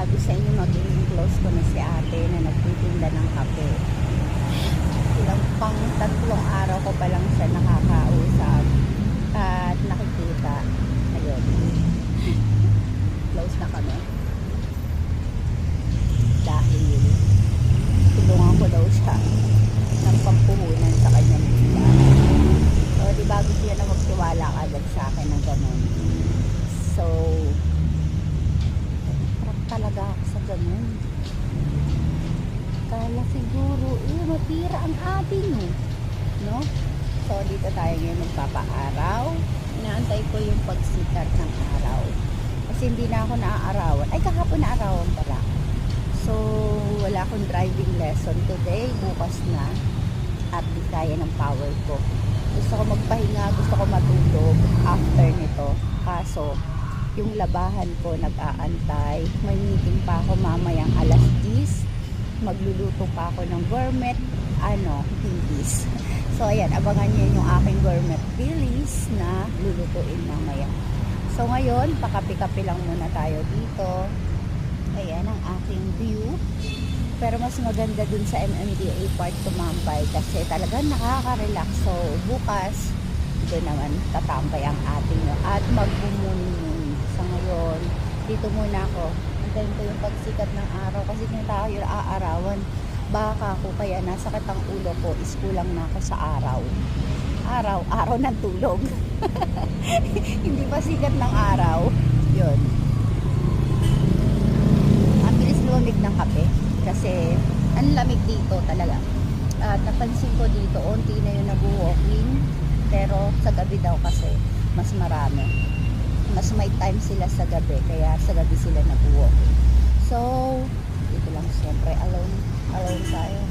sabi sa inyo, magiging close ko na si ate na nagtitinda ng kape. Ilang pang 3 araw ko pa lang siya nakakausap at nakikita. Ayun. Close na kami. Dahil tulungan ko daw siya ng pampuhunan sa kanyang tindahan. So, di ba gusto niya na magtiwala agad sa akin ng ganun. So, talaga ako sa ganun. Kala siguro, matira ang atin, no? So, dito tayo ngayon magpapaaraw. Inaantay ko yung pagsikat ng araw. Kasi hindi na ako naaarawan. Ay, kahapon naaarawan pala. So, wala akong driving lesson today. Bukas na. At di kaya ng power ko. Gusto ko magpahinga, gusto ko matulog after nito. Kaso, yung labahan ko nag-aantay. May meeting pa ako mamayang alas 10. Magluluto pa ako ng gourmet bilis. So ayan, abangan niyo yung aking gourmet bilis na lulutuin mamaya. So ngayon, pakape-kape lang muna tayo dito. Ayan ang aking view. Pero mas maganda dun sa MMDA Park tumambay kasi talagang nakaka-relax. So bukas, doon naman tatambay ang ating at magbumuni. So ngayon, dito muna ako. Antayin ko yung pagsikat ng araw kasi kung tayo aarawan, baka ako kaya nasakit ang ulo ko is kulang na ako sa araw. Araw ng tulog. Hindi pa sikat ng araw. Yun. Ang bilis lumamig ng kape kasi ang lamig dito talaga. At napansin ko dito, onti na yung nag-walking pero sa gabi daw kasi mas marami. Mas may time sila sa gabi kaya sa gabi sila nag-walking. So dito lang siyempre alone tayo.